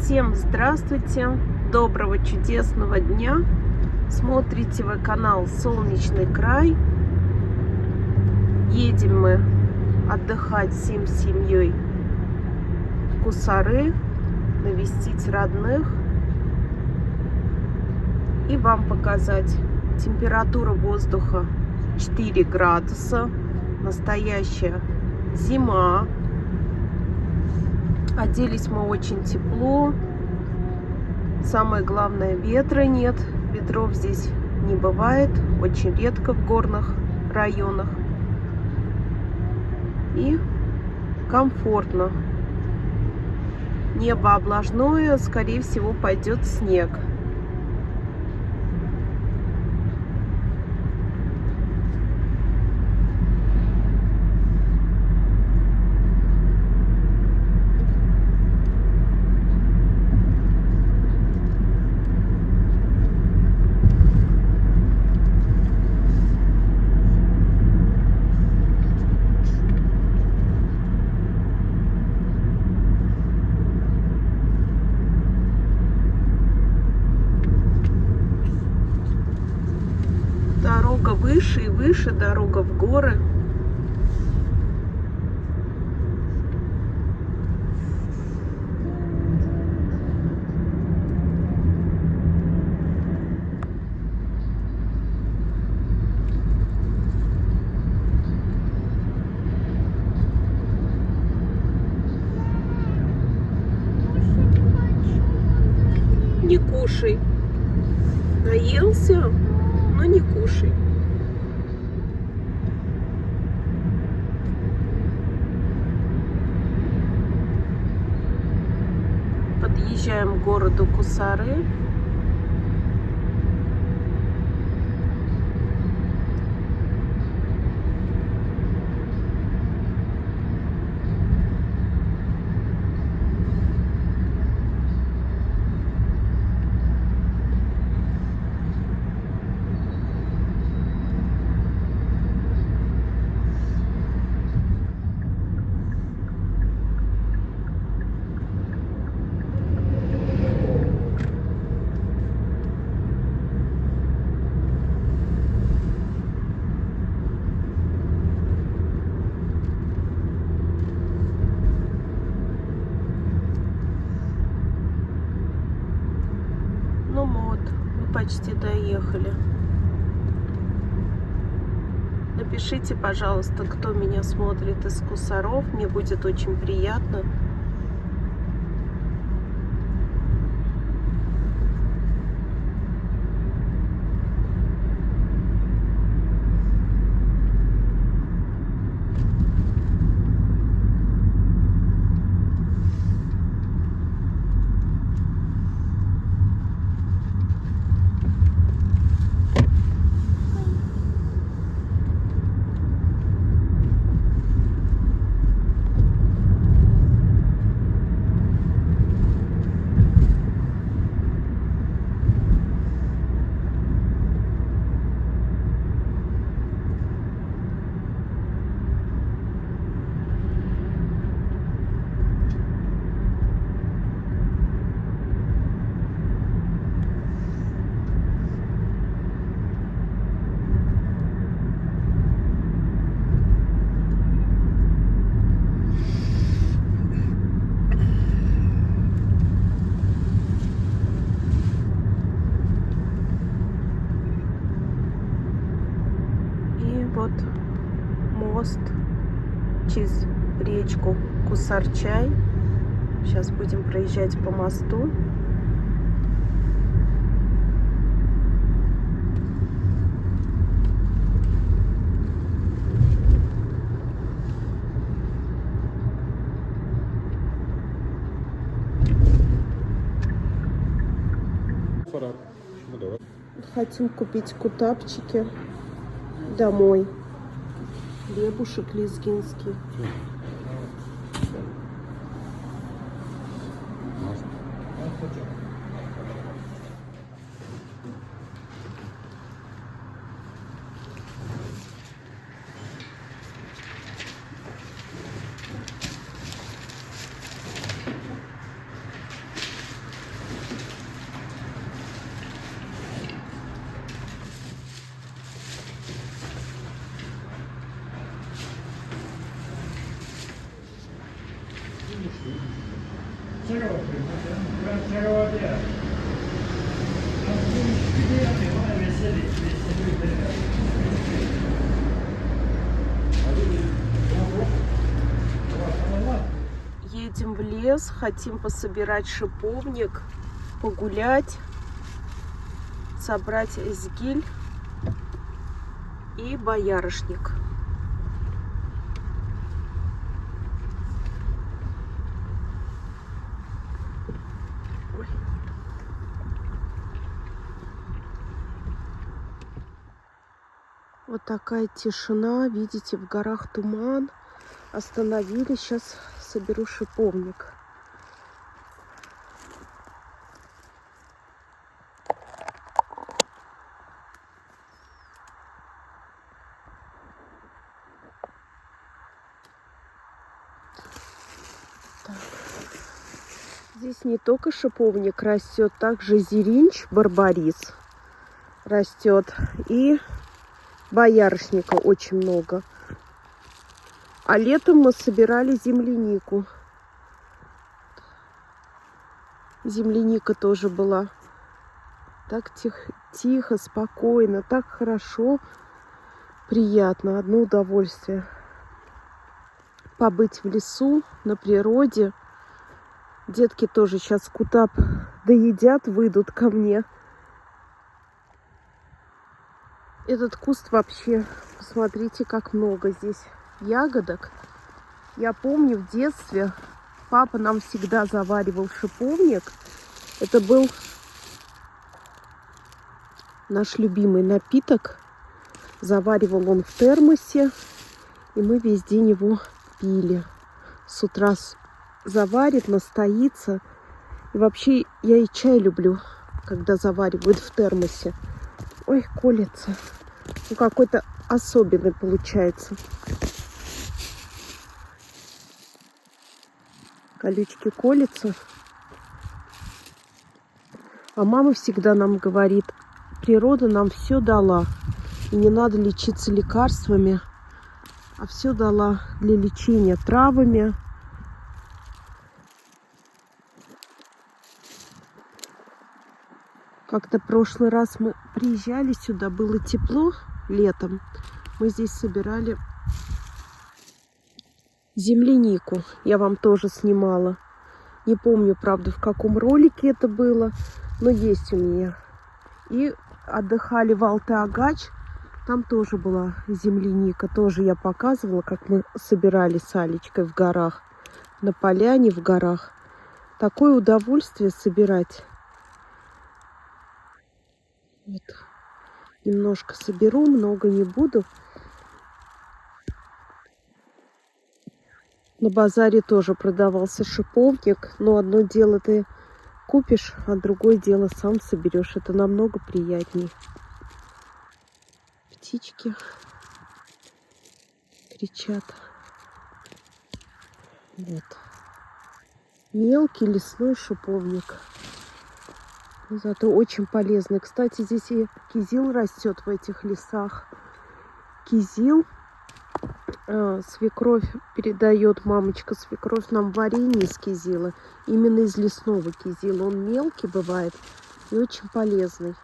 Всем здравствуйте, доброго чудесного дня. Смотрите вы канал Солнечный край. Едем мы отдыхать всем семьей в Кусары, навестить родных и вам показать. Температура воздуха 4 градуса, настоящая зима. Оделись мы очень тепло. Самое главное, ветра нет. Ветров здесь не бывает. Очень редко в горных районах. И комфортно. Небо облажное. Скорее всего, пойдет снег. Дорога выше и выше, дорога в горы. Не кушай. Наелся? Но не кушай. Подъезжаем к городу Кусары. Ну вот, мы почти доехали. Напишите, пожалуйста, кто меня смотрит из Кусаров. Мне будет очень приятно. Вот мост через речку Кусарчай. Сейчас будем проезжать по мосту. Хотим купить кутапчики домой. Хлебушек лезгинский. Едем в лес, хотим пособирать шиповник, погулять, собрать эзгиль и боярышник. Ой. Вот такая тишина, видите, в горах туман. Остановились, сейчас соберу шиповник. Так. Здесь не только шиповник растет, также зеринч, барбарис растет. И боярышника очень много. А летом мы собирали землянику. Земляника тоже была. Так тихо, спокойно, так хорошо, приятно, одно удовольствие. Побыть в лесу, на природе. Детки тоже сейчас кутап доедят, выйдут ко мне. Этот куст вообще, посмотрите, как много здесь ягодок. Я помню, в детстве папа нам всегда заваривал шиповник. Это был наш любимый напиток. Заваривал он в термосе, и мы весь день его пили. С утра заварит, настоится. И вообще я и чай люблю, когда заваривают в термосе. Ой, колется. Ну, какой-то особенный получается. Колючки колются. А мама всегда нам говорит, природа нам все дала. И не надо лечиться лекарствами, а все дала для лечения травами. Как-то в прошлый раз мы приезжали сюда, было тепло летом. Мы здесь собирали землянику. Я вам тоже снимала. Не помню, правда, в каком ролике это было, но есть у меня. И отдыхали в Алты-Агач. Там тоже была земляника. Тоже я показывала, как мы собирали с Алечкой в горах. На поляне в горах. Такое удовольствие собирать. Вот. Немножко соберу, много не буду. На базаре тоже продавался шиповник. Но одно дело ты купишь, а другое дело сам соберешь. Это намного приятнее. Птички кричат. Вот. Мелкий лесной шиповник. Зато очень полезный. Кстати, здесь и кизил растет в этих лесах. Кизил. Свекровь передает, мамочка свекровь нам варенье из кизила. Именно из лесного кизила. Он мелкий бывает и очень полезный.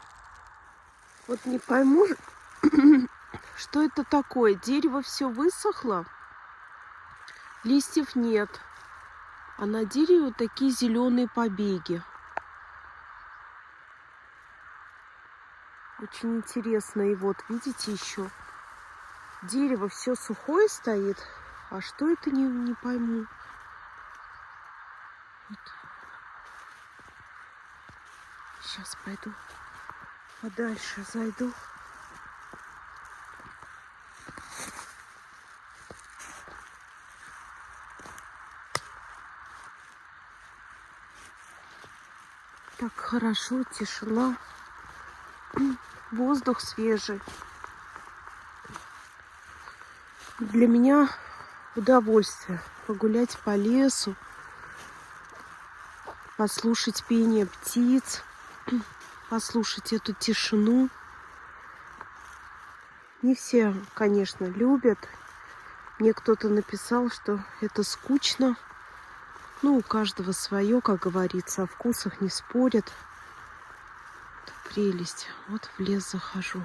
Вот не пойму, что это такое. Дерево все высохло. Листьев нет. А на дереве вот такие зеленые побеги. Очень интересно. И вот, видите, еще дерево все сухое стоит. А что это, не пойму. Вот. Сейчас пойду подальше, зайду. Так хорошо, тишина. Воздух свежий. Для меня удовольствие погулять по лесу, послушать пение птиц, послушать эту тишину. Не все, конечно, любят. Мне кто-то написал, что это скучно. Ну, у каждого свое, как говорится, о вкусах не спорят. Прелесть. Вот в лес захожу.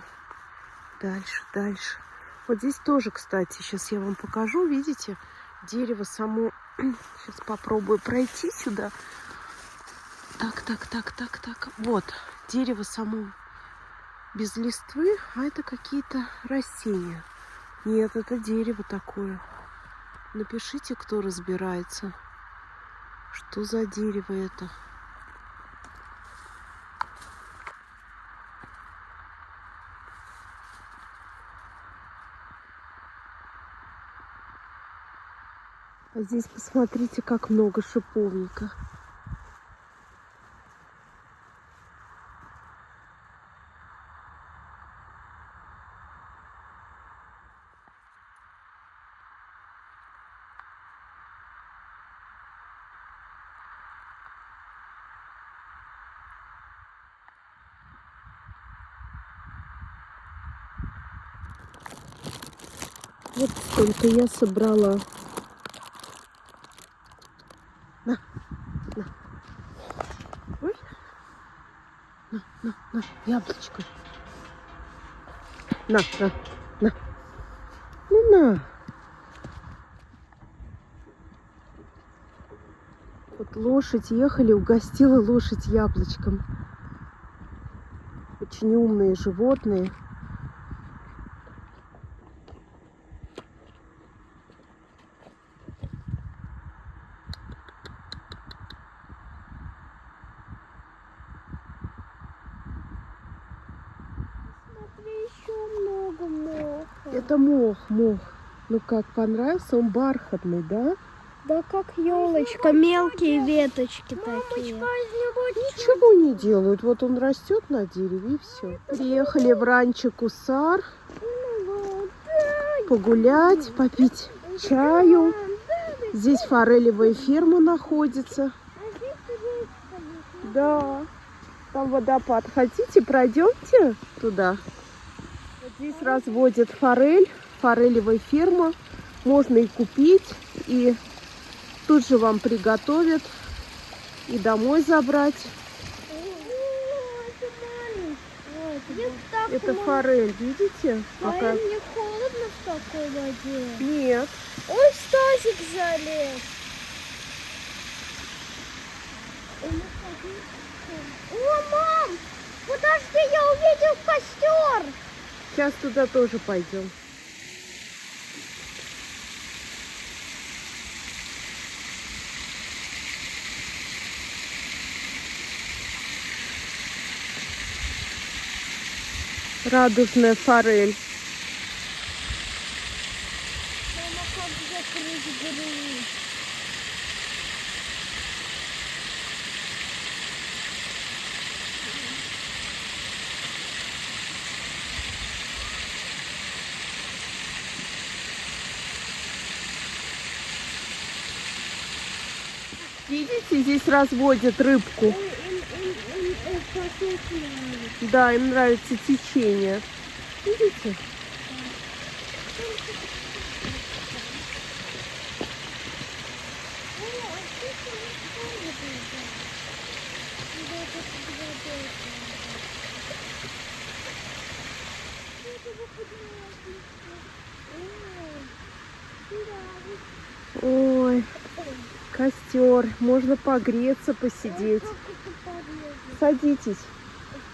Дальше, дальше. Вот здесь тоже, кстати, сейчас я вам покажу. Видите, дерево само. Сейчас попробую пройти сюда. Так. Вот, дерево само без листвы, а это какие-то растения. Нет, это дерево такое. Напишите, кто разбирается. Что за дерево это? А здесь посмотрите, как много шиповника. Вот столько я собрала. На. Ой. На, яблочко. На. Ну, на. Вот лошадь ехали, угостила лошадь яблочком. Очень умные животные. Еще много моха. Это мох. Ну как, понравился? Он бархатный, да? Да как елочка, мелкие веточки такие. Ничего не делают. Вот он растет на дереве и все. Приехали в ранчо Кусар погулять, попить чаю. Здесь форелевая ферма находится. Да. Там водопад. Хотите, пройдемте туда? Вот здесь разводят форель. Форелевая ферма. Можно и купить, и тут же вам приготовят, и домой забрать. Это форель, видите? Какая мне холодно в такой воде. Нет. Ой, Стасик залез. О, мам! Подожди, я увидел костер. Сейчас туда тоже пойдем. Радужная форель. Мама, как закрыть дыру? Видите, здесь разводят рыбку. Им Да, им нравится течение. Видите? Ой, костер. Можно погреться, посидеть. Садитесь.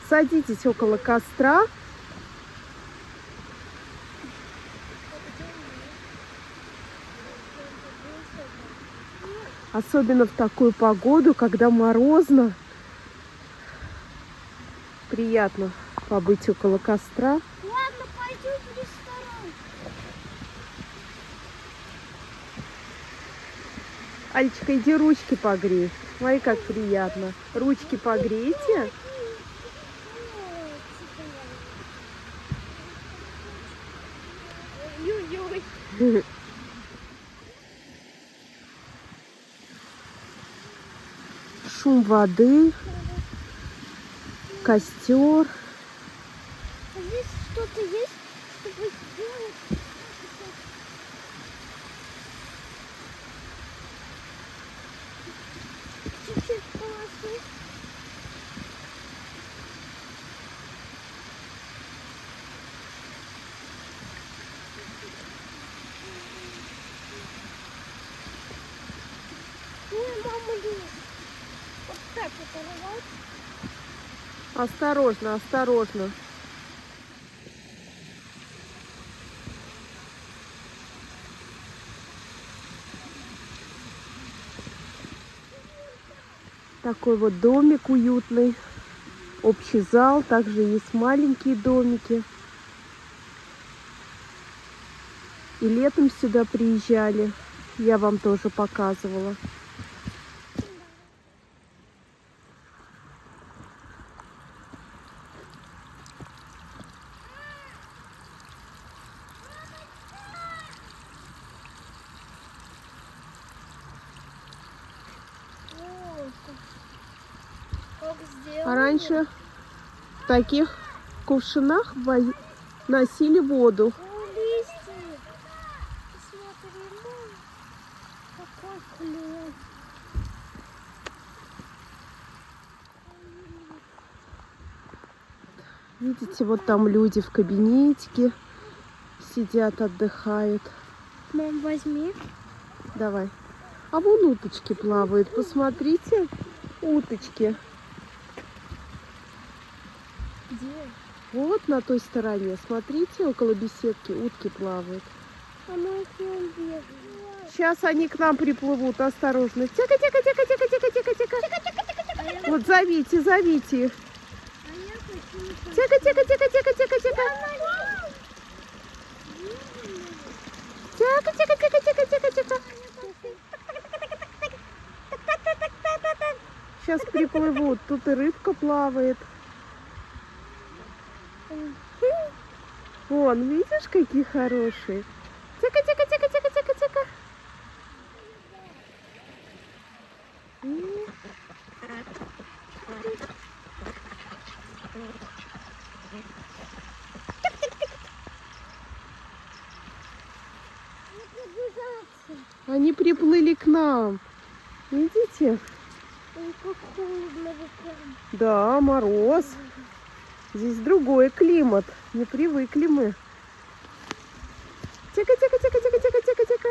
Садитесь около костра. Особенно в такую погоду, когда морозно. Приятно побыть около костра. Ладно, пойдем в ресторан. Алечка, иди ручки погрей. Смотри, как приятно. Ручки погрейте. Ой-ой-ой. Шум воды. Костер. Здесь что-то есть, чтобы сделать. так оторвать. Осторожно, осторожно. Такой вот домик уютный. Общий зал. Также есть маленькие домики. И летом сюда приезжали. Я вам тоже показывала. Как сделано. А раньше в таких кувшинах носили воду. О, листья. Посмотри, мам. Какой клев. Видите, вот там люди в кабинетике сидят, отдыхают. Мам, возьми. Давай. А вон уточки плавают. Посмотрите, уточки. Где? Вот на той стороне. Смотрите, около беседки утки плавают. Она их не убегает. Сейчас они к нам приплывут. Осторожно. Тихо, тихо, тихо, тихо, тихо, тихо, тихо. Вот зовите, зовите их. Тихо, тихо, тихо, тихо, тихо, тихо. Тихо, тихо, тихо, тихо, тихо, тихо. Сейчас приплывут. Тут и рыбка плавает. Вон, видишь, какие хорошие. Тихо, тихо, тихо, тихо, тихо, тихо. Они приплыли к нам. Видите? Ой, как холодно рукам. Да, мороз. Здесь другой климат. Не привыкли мы. Тихо, тихо, тихо, тихо, тихо, тихо, тихо.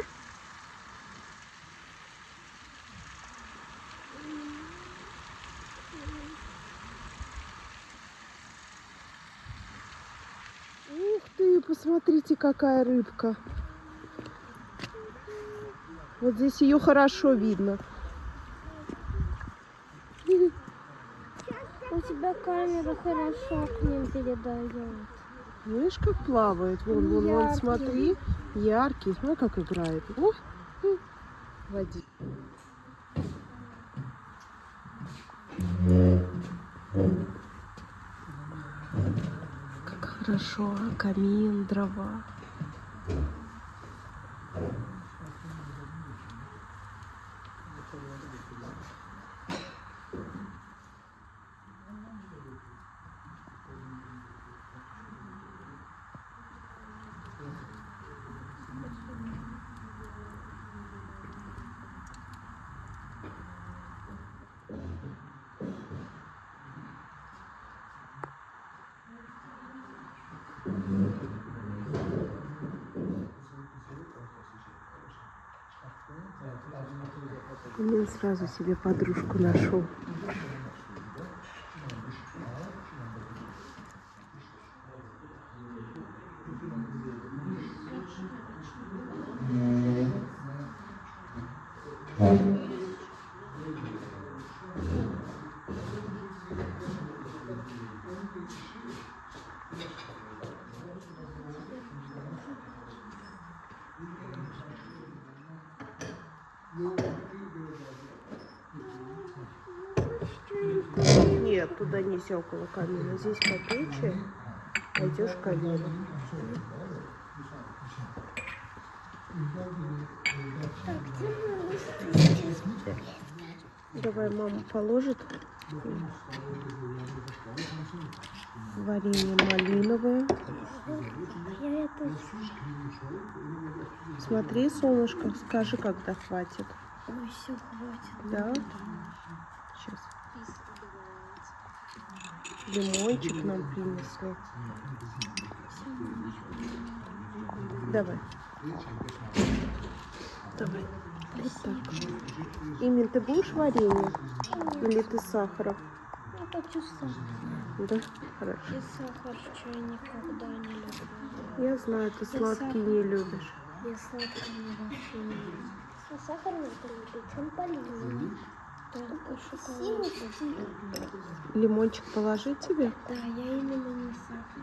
Ух ты, посмотрите, какая рыбка. Вот здесь ее хорошо видно. У тебя камера хорошо к ним передает. Видишь, как плавает? Вон, вон, вон, Яркий. смотри. Яркий. Смотри, как играет. Ой, води. Как хорошо. Камин, дрова. Он сразу себе подружку нашел. Нет, туда нельзя около камина. Здесь покруче. Пойдешь к камину. Давай мама положит. Варенье малиновое. Смотри, солнышко, скажи, когда хватит. Ой, все, хватит. Да? Сейчас. Лимончик нам принесли. Давай. Давай. Вот так. Имин, ты будешь варенье? Или ты сахара? Я хочу сахар. Да? Хорошо. Я сахар чай никогда не люблю. Я знаю, ты сладкий не любишь. Я сладкий вообще не люблю. А сахар надо любить, он полезный. Только шоколад. Лимончик положить тебе? Да, я именно не сахар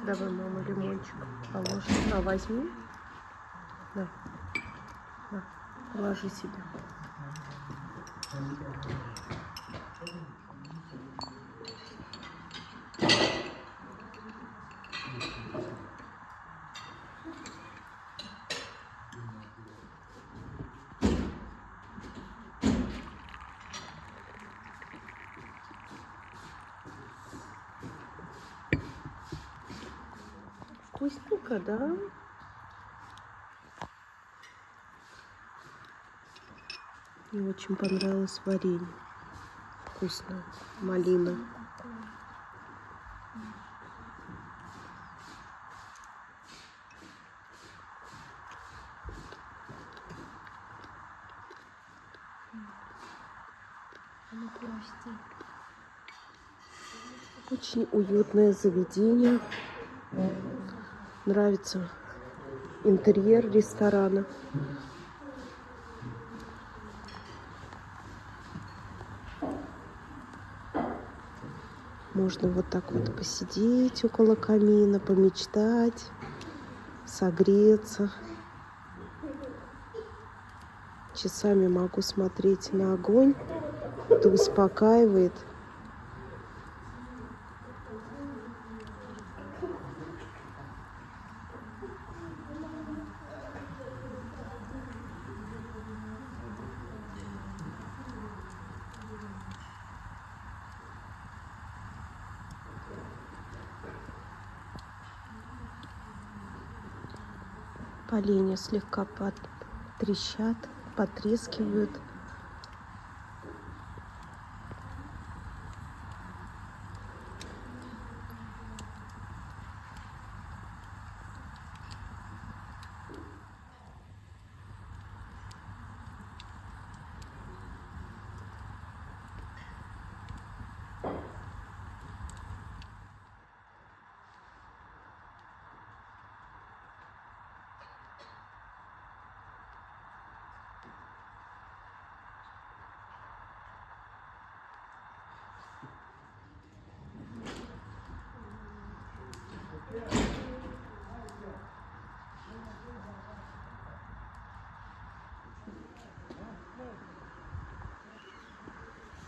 люблю. Давай, мама, лимончик положим. А, возьми. На. На. Положи себе. Вкусненько, да? Мне очень понравилось варенье. Вкусно. Малина. Ну, прости. Очень уютное заведение. Нравится интерьер ресторана. Можно вот так вот посидеть около камина, помечтать, согреться. Часами могу смотреть на огонь. Это успокаивает. Поленья слегка трещат, потрескивают.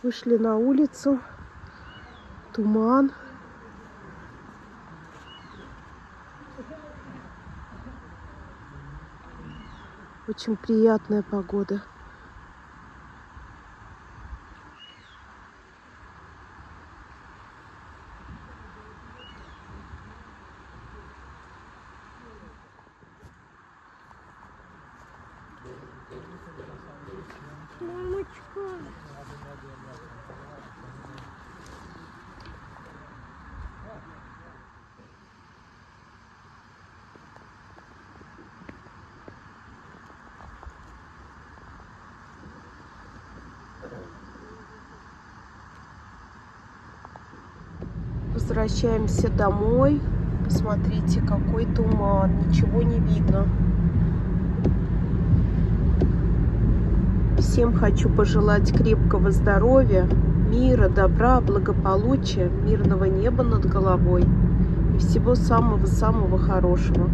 Вышли на улицу. Туман. Очень приятная погода. Мамочка. Возвращаемся домой. Посмотрите, какой туман. Ничего не видно. Всем хочу пожелать крепкого здоровья, мира, добра, благополучия, мирного неба над головой и всего самого-самого хорошего.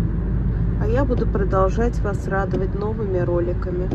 А я буду продолжать вас радовать новыми роликами.